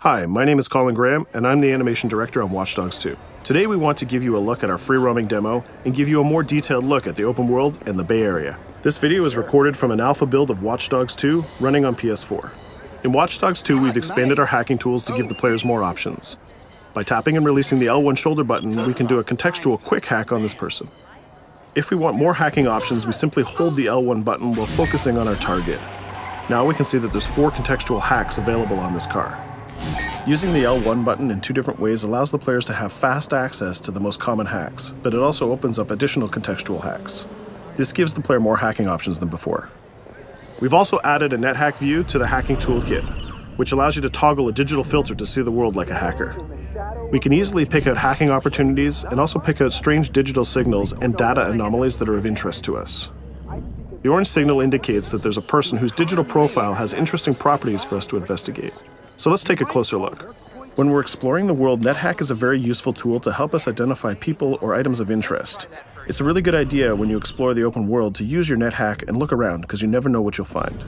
Hi, my name is Colin Graham, and I'm the animation director on Watch Dogs 2. Today we want to give you a look at our free roaming demo and give you a more detailed look at the open world and the Bay Area. This video is recorded from an alpha build of Watch Dogs 2 running on PS4. In Watch Dogs 2, we've expanded our hacking tools to give the players more options. By tapping and releasing the L1 shoulder button, we can do a contextual quick hack on this person. If we want more hacking options, we simply hold the L1 button while focusing on our target. Now we can see that there's 4 contextual hacks available on this car. Using the L1 button in 2 different ways allows the players to have fast access to the most common hacks, but it also opens up additional contextual hacks. This gives the player more hacking options than before. We've also added a NetHack view to the hacking toolkit, which allows you to toggle a digital filter to see the world like a hacker. We can easily pick out hacking opportunities and also pick out strange digital signals and data anomalies that are of interest to us. The orange signal indicates that there's a person whose digital profile has interesting properties for us to investigate. So let's take a closer look. When we're exploring the world, NetHack is a very useful tool to help us identify people or items of interest. It's a really good idea when you explore the open world to use your NetHack and look around, because you never know what you'll find.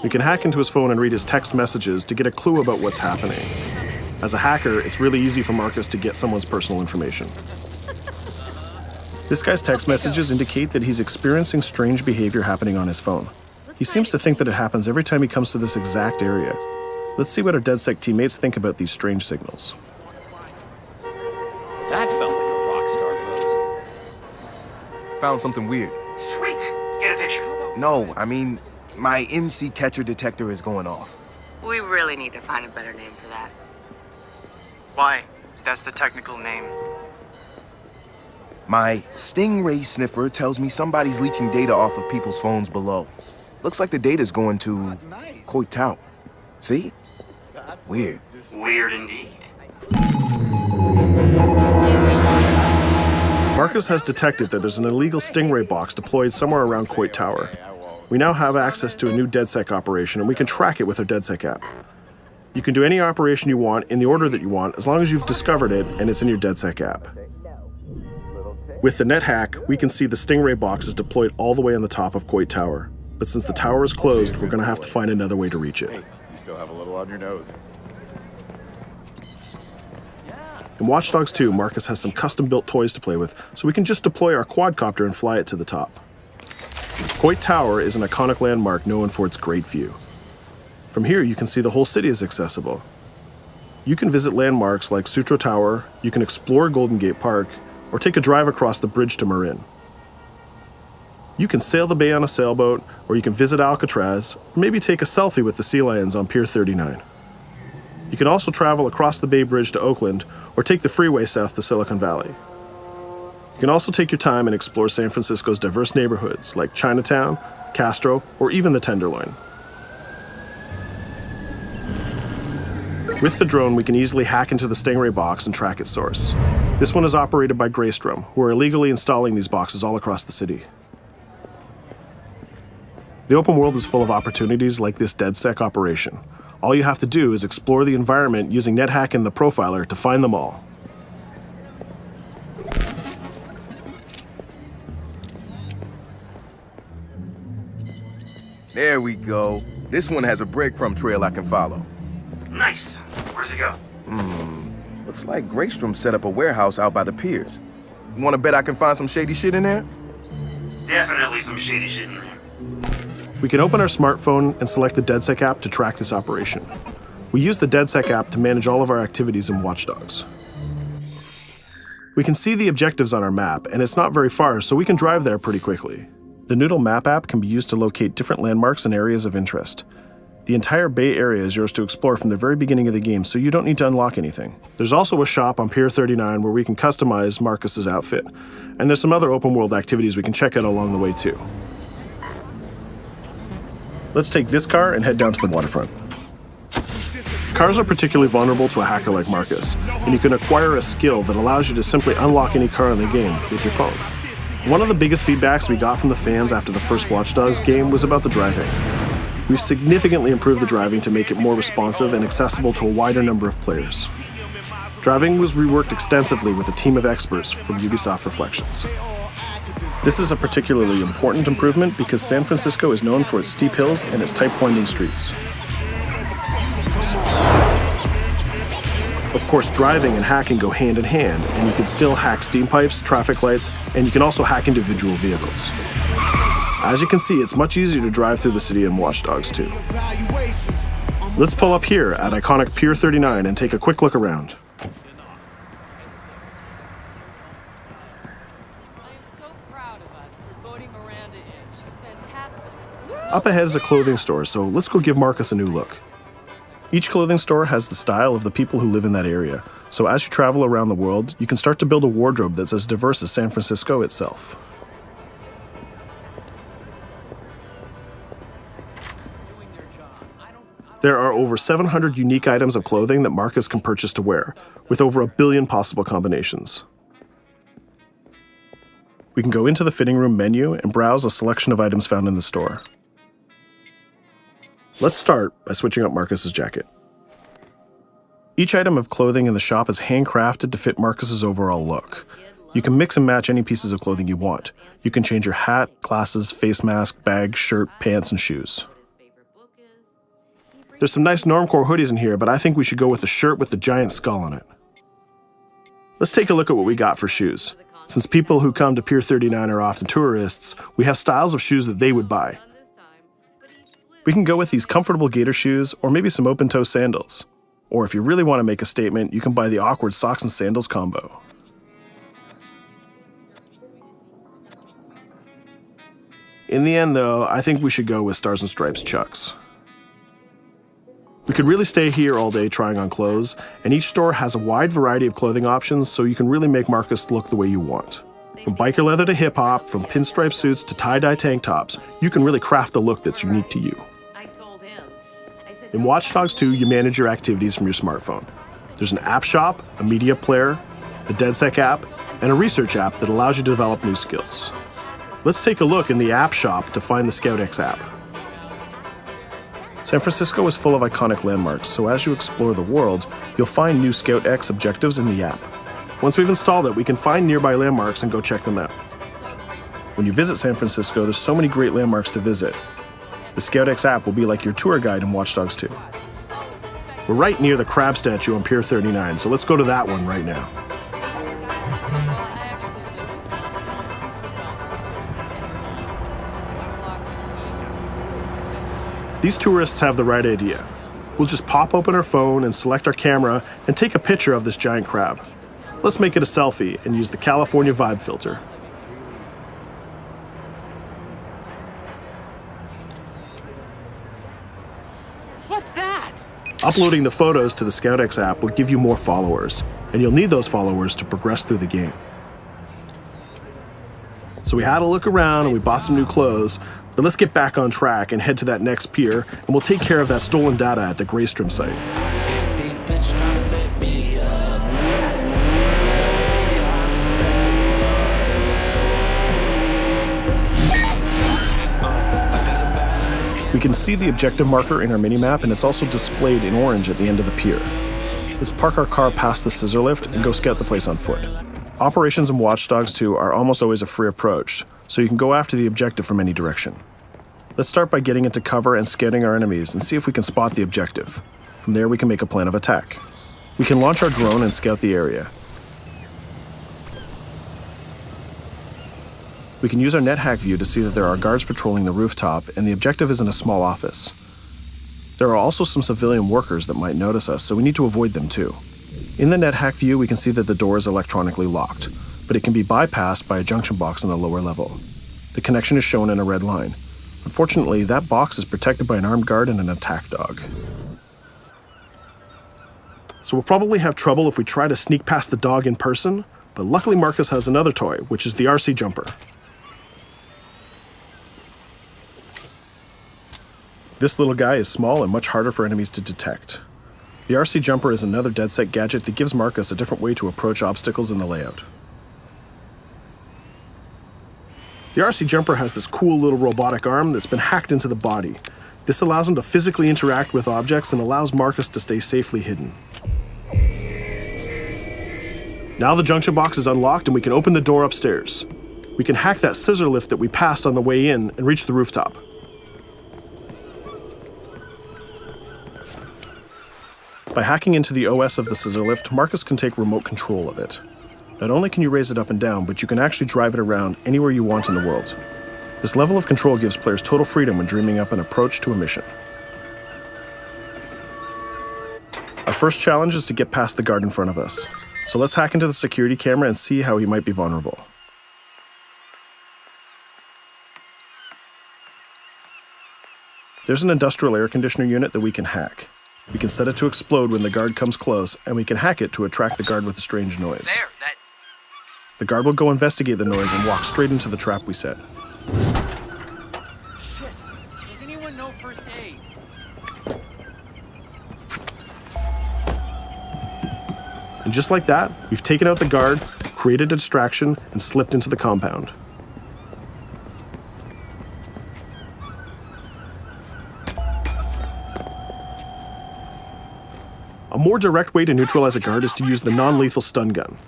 We can hack into his phone and read his text messages to get a clue about what's happening. As a hacker, it's really easy for Marcus to get someone's personal information. This guy's text messages indicate that he's experiencing strange behavior happening on his phone. He seems to think that it happens every time he comes to this exact area. Let's see what our DedSec teammates think about these strange signals. That felt like a rock star pose. Found something weird. Sweet! Get a picture. No, I mean, my MC catcher detector is going off. We really need to find a better name for that. Why? That's the technical name. My Stingray sniffer tells me somebody's leeching data off of people's phones below. Looks like the data's going to Coit Tower. See? Weird. Weird indeed. Marcus has detected that there's an illegal Stingray box deployed somewhere around Coit Tower. We now have access to a new DedSec operation, and we can track it with our DedSec app. You can do any operation you want in the order that you want, as long as you've discovered it and it's in your DedSec app. With the NetHack, we can see the Stingray box is deployed all the way on the top of Coit Tower. But since the tower is closed, we're going to have to find another way to reach it. You still have a little on your nose. In Watch Dogs 2, Marcus has some custom-built toys to play with, so we can just deploy our quadcopter and fly it to the top. Coit Tower is an iconic landmark known for its great view. From here, you can see the whole city is accessible. You can visit landmarks like Sutro Tower, you can explore Golden Gate Park, or take a drive across the bridge to Marin. You can sail the bay on a sailboat, or you can visit Alcatraz, or maybe take a selfie with the sea lions on Pier 39. You can also travel across the Bay Bridge to Oakland, or take the freeway south to Silicon Valley. You can also take your time and explore San Francisco's diverse neighborhoods like Chinatown, Castro, or even the Tenderloin. With the drone, we can easily hack into the Stingray box and track its source. This one is operated by Greystrom, who are illegally installing these boxes all across the city. The open world is full of opportunities like this DedSec operation. All you have to do is explore the environment using NetHack and the Profiler to find them all. There we go. This one has a breadcrumb trail I can follow. Nice. Where's it go? Looks like Greystrom set up a warehouse out by the piers. You wanna bet I can find some shady shit in there? Definitely some shady shit in there. We can open our smartphone and select the DedSec app to track this operation. We use the DedSec app to manage all of our activities in Watch Dogs. We can see the objectives on our map, and it's not very far, so we can drive there pretty quickly. The Noodle Map app can be used to locate different landmarks and areas of interest. The entire Bay Area is yours to explore from the very beginning of the game, so you don't need to unlock anything. There's also a shop on Pier 39 where we can customize Marcus's outfit, and there's some other open world activities we can check out along the way too. Let's take this car and head down to the waterfront. Cars are particularly vulnerable to a hacker like Marcus, and you can acquire a skill that allows you to simply unlock any car in the game with your phone. One of the biggest feedbacks we got from the fans after the first Watch Dogs game was about the driving. We've significantly improved the driving to make it more responsive and accessible to a wider number of players. Driving was reworked extensively with a team of experts from Ubisoft Reflections. This is a particularly important improvement because San Francisco is known for its steep hills and its tight winding streets. Of course, driving and hacking go hand in hand, and you can still hack steam pipes, traffic lights, and you can also hack individual vehicles. As you can see, it's much easier to drive through the city in Watch Dogs 2. Let's pull up here at iconic Pier 39 and take a quick look around. I am so proud of us for voting Miranda in. She's fantastic. Up ahead is a clothing store, so let's go give Marcus a new look. Each clothing store has the style of the people who live in that area, so as you travel around the world, you can start to build a wardrobe that's as diverse as San Francisco itself. There are over 700 unique items of clothing that Marcus can purchase to wear, with over 1 billion possible combinations. We can go into the fitting room menu and browse a selection of items found in the store. Let's start by switching up Marcus's jacket. Each item of clothing in the shop is handcrafted to fit Marcus's overall look. You can mix and match any pieces of clothing you want. You can change your hat, glasses, face mask, bag, shirt, pants, and shoes. There's some nice normcore hoodies in here, but I think we should go with the shirt with the giant skull on it. Let's take a look at what we got for shoes. Since people who come to Pier 39 are often tourists, we have styles of shoes that they would buy. We can go with these comfortable gator shoes or maybe some open-toe sandals. Or if you really want to make a statement, you can buy the awkward socks and sandals combo. In the end, though, I think we should go with Stars and Stripes Chucks. We could really stay here all day trying on clothes, and each store has a wide variety of clothing options, so you can really make Marcus look the way you want. From biker leather to hip-hop, from pinstripe suits to tie-dye tank tops, you can really craft the look that's unique to you. In Watch Dogs 2, you manage your activities from your smartphone. There's an app shop, a media player, the DedSec app, and a research app that allows you to develop new skills. Let's take a look in the app shop to find the ScoutX app. San Francisco is full of iconic landmarks, so as you explore the world, you'll find new ScoutX objectives in the app. Once we've installed it, we can find nearby landmarks and go check them out. When you visit San Francisco, there's so many great landmarks to visit. The ScoutX app will be like your tour guide in Watch Dogs 2. We're right near the crab statue on Pier 39, so let's go to that one right now. These tourists have the right idea. We'll just pop open our phone and select our camera and take a picture of this giant crab. Let's make it a selfie and use the California Vibe filter. What's that? Uploading the photos to the ScoutX app will give you more followers, and you'll need those followers to progress through the game. So we had a look around and we bought some new clothes, but let's get back on track and head to that next pier, and we'll take care of that stolen data at the Greystrom site. We can see the objective marker in our minimap, and it's also displayed in orange at the end of the pier. Let's park our car past the scissor lift and go scout the place on foot. Operations in Watch Dogs 2 are almost always a free approach, so you can go after the objective from any direction. Let's start by getting into cover and scouting our enemies and see if we can spot the objective. From there, we can make a plan of attack. We can launch our drone and scout the area. We can use our NetHack view to see that there are guards patrolling the rooftop, and the objective is in a small office. There are also some civilian workers that might notice us, so we need to avoid them too. In the NetHack view, we can see that the door is electronically locked, but it can be bypassed by a junction box on the lower level. The connection is shown in a red line. Unfortunately, that box is protected by an armed guard and an attack dog. So we'll probably have trouble if we try to sneak past the dog in person, but luckily Marcus has another toy, which is the RC Jumper. This little guy is small and much harder for enemies to detect. The RC Jumper is another DedSec gadget that gives Marcus a different way to approach obstacles in the layout. The RC Jumper has this cool little robotic arm that's been hacked into the body. This allows him to physically interact with objects and allows Marcus to stay safely hidden. Now the junction box is unlocked and we can open the door upstairs. We can hack that scissor lift that we passed on the way in and reach the rooftop. By hacking into the OS of the scissor lift, Marcus can take remote control of it. Not only can you raise it up and down, but you can actually drive it around anywhere you want in the world. This level of control gives players total freedom when dreaming up an approach to a mission. Our first challenge is to get past the guard in front of us. So let's hack into the security camera and see how he might be vulnerable. There's an industrial air conditioner unit that we can hack. We can set it to explode when the guard comes close, and we can hack it to attract the guard with a strange noise. The guard will go investigate the noise and walk straight into the trap we set. Shit. Does anyone know first aid? And just like that, we've taken out the guard, created a distraction, and slipped into the compound. A more direct way to neutralize a guard is to use the non-lethal stun gun.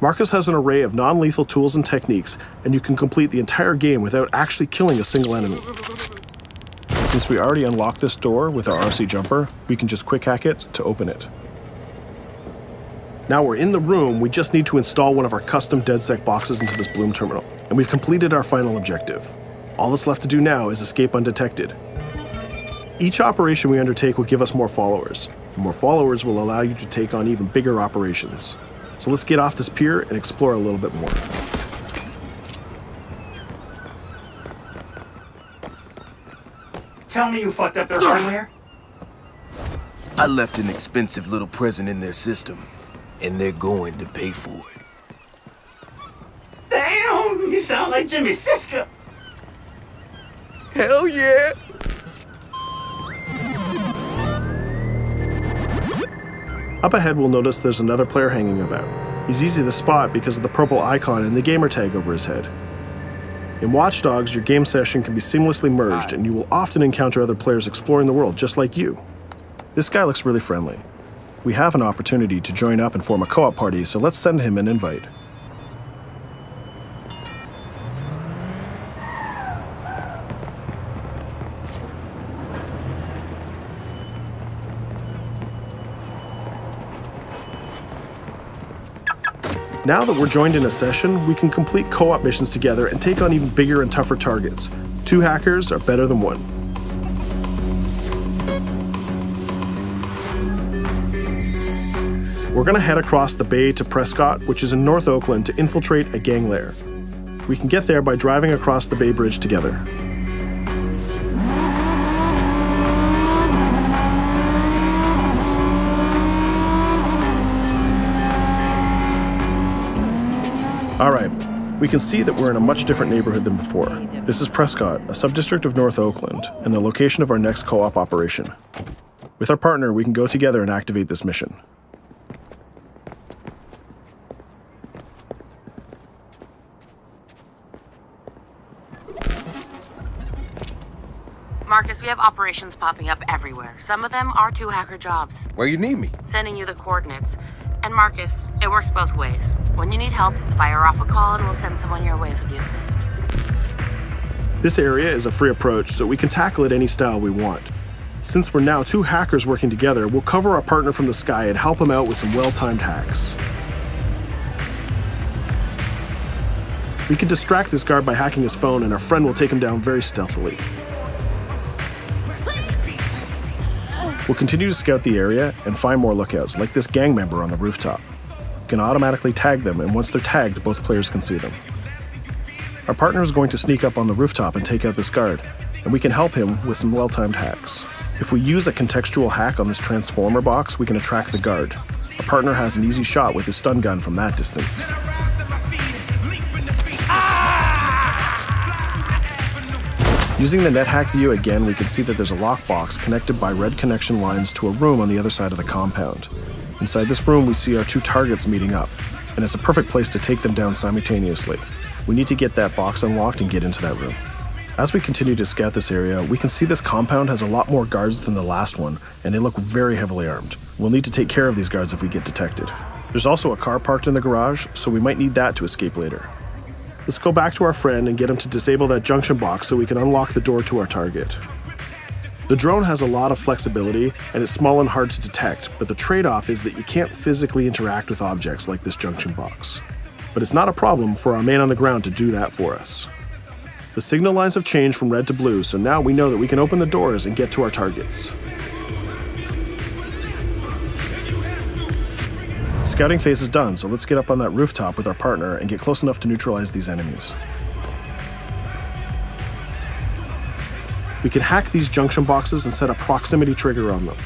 Marcus has an array of non-lethal tools and techniques, and you can complete the entire game without actually killing a single enemy. Since we already unlocked this door with our RC jumper, we can just quick hack it to open it. Now we're in the room, we just need to install one of our custom DedSec boxes into this Bloom terminal, and we've completed our final objective. All that's left to do now is escape undetected. Each operation we undertake will give us more followers. More followers will allow you to take on even bigger operations. So let's get off this pier and explore a little bit more. Tell me you fucked up their hardware? I left an expensive little present in their system, and they're going to pay for it. Damn, you sound like Jimmy Siska. Hell yeah! Up ahead, we'll notice there's another player hanging about. He's easy to spot because of the purple icon and the gamer tag over his head. In Watch Dogs, your game session can be seamlessly merged, and you will often encounter other players exploring the world just like you. This guy looks really friendly. We have an opportunity to join up and form a co-op party, so let's send him an invite. Now that we're joined in a session, we can complete co-op missions together and take on even bigger and tougher targets. 2 hackers are better than 1. We're gonna head across the bay to Prescott, which is in North Oakland, to infiltrate a gang lair. We can get there by driving across the Bay Bridge together. Alright, we can see that we're in a much different neighborhood than before. This is Prescott, a subdistrict of North Oakland, and the location of our next co-op operation. With our partner, we can go together and activate this mission. Marcus, we have operations popping up everywhere. Some of them are 2 hacker jobs. Where you need me? Sending you the coordinates. And Marcus, it works both ways. When you need help, fire off a call and we'll send someone your way for the assist. This area is a free approach, so we can tackle it any style we want. Since we're now 2 hackers working together, we'll cover our partner from the sky and help him out with some well-timed hacks. We can distract this guard by hacking his phone, and our friend will take him down very stealthily. We'll continue to scout the area and find more lookouts, like this gang member on the rooftop. You can automatically tag them, and once they're tagged, both players can see them. Our partner is going to sneak up on the rooftop and take out this guard, and we can help him with some well-timed hacks. If we use a contextual hack on this transformer box, we can attract the guard. Our partner has an easy shot with his stun gun from that distance. Using the NetHack view again, we can see that there's a lockbox connected by red connection lines to a room on the other side of the compound. Inside this room, we see our 2 targets meeting up, and it's a perfect place to take them down simultaneously. We need to get that box unlocked and get into that room. As we continue to scout this area, we can see this compound has a lot more guards than the last one, and they look very heavily armed. We'll need to take care of these guards if we get detected. There's also a car parked in the garage, so we might need that to escape later. Let's go back to our friend and get him to disable that junction box so we can unlock the door to our target. The drone has a lot of flexibility and it's small and hard to detect, but the trade-off is that you can't physically interact with objects like this junction box. But it's not a problem for our man on the ground to do that for us. The signal lines have changed from red to blue, so now we know that we can open the doors and get to our targets. Scouting phase is done, so let's get up on that rooftop with our partner and get close enough to neutralize these enemies. We can hack these junction boxes and set a proximity trigger on them.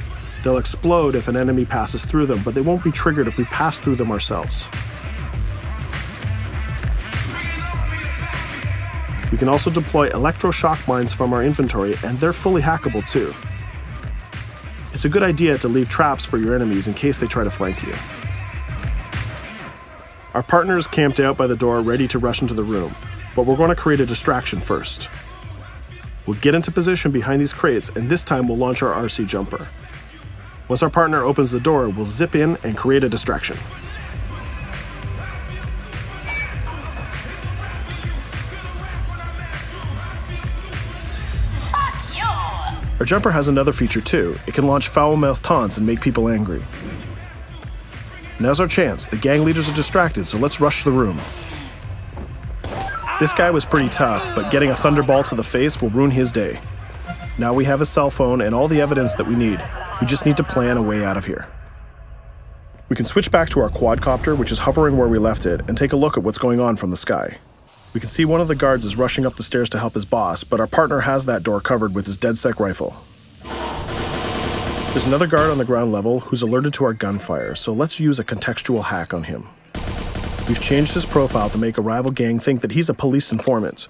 They'll explode if an enemy passes through them, but they won't be triggered if we pass through them ourselves. We can also deploy electroshock mines from our inventory, and they're fully hackable too. It's a good idea to leave traps for your enemies in case they try to flank you. Our partner is camped out by the door ready to rush into the room, but we're going to create a distraction first. We'll get into position behind these crates, and this time we'll launch our RC jumper. Once our partner opens the door, we'll zip in and create a distraction. Our jumper has another feature too. It can launch foul-mouthed taunts and make people angry. Now's our chance. The gang leaders are distracted, so let's rush the room. This guy was pretty tough, but getting a thunderball to the face will ruin his day. Now we have a cell phone and all the evidence that we need. We just need to plan a way out of here. We can switch back to our quadcopter, which is hovering where we left it, and take a look at what's going on from the sky. We can see one of the guards is rushing up the stairs to help his boss, but our partner has that door covered with his DedSec rifle. There's another guard on the ground level who's alerted to our gunfire, so let's use a contextual hack on him. We've changed his profile to make a rival gang think that he's a police informant.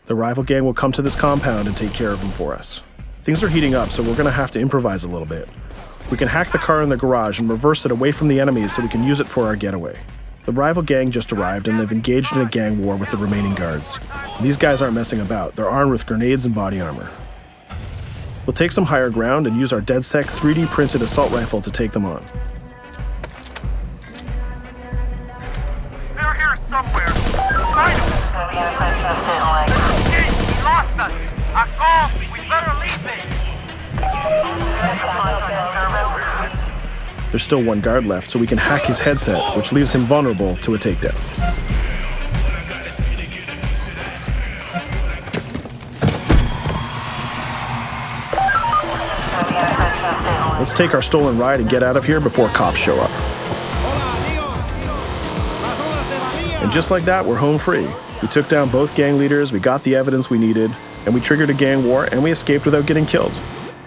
The rival gang will come to this compound and take care of him for us. Things are heating up, so we're going to have to improvise a little bit. We can hack the car in the garage and reverse it away from the enemies so we can use it for our getaway. The rival gang just arrived and they've engaged in a gang war with the remaining guards. These guys aren't messing about, they're armed with grenades and body armor. We'll take some higher ground and use our DedSec 3D printed assault rifle to take them on. They're here somewhere. Find them. He lost us. Akko, we better leave it. There's still one guard left, so we can hack his headset, which leaves him vulnerable to a takedown. Let's take our stolen ride and get out of here before cops show up. And just like that, we're home free. We took down both gang leaders, we got the evidence we needed, and we triggered a gang war, and we escaped without getting killed.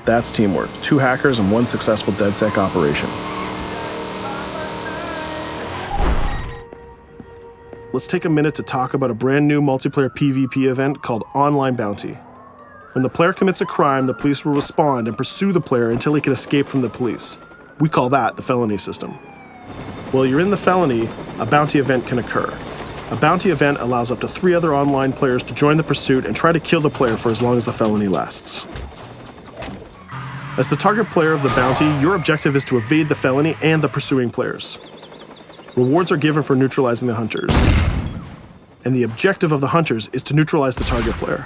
That's teamwork. 2 hackers and 1 successful DedSec operation. Let's take a minute to talk about a brand new multiplayer PvP event called Online Bounty. When the player commits a crime, the police will respond and pursue the player until he can escape from the police. We call that the felony system. While you're in the felony, a bounty event can occur. A bounty event allows up to 3 other online players to join the pursuit and try to kill the player for as long as the felony lasts. As the target player of the bounty, your objective is to evade the felony and the pursuing players. Rewards are given for neutralizing the hunters. And the objective of the hunters is to neutralize the target player.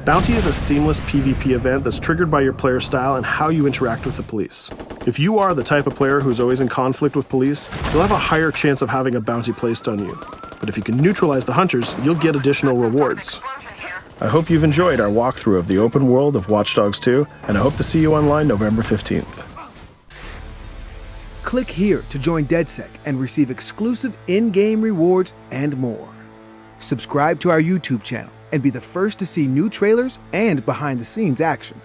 Bounty is a seamless PvP event that's triggered by your player style and how you interact with the police. If you are the type of player who's always in conflict with police, you'll have a higher chance of having a bounty placed on you. But if you can neutralize the hunters, you'll get additional rewards. I hope you've enjoyed our walkthrough of the open world of Watch Dogs 2, and I hope to see you online November 15th. Click here to join DedSec and receive exclusive in-game rewards and more. Subscribe to our YouTube channel and be the first to see new trailers and behind-the-scenes action.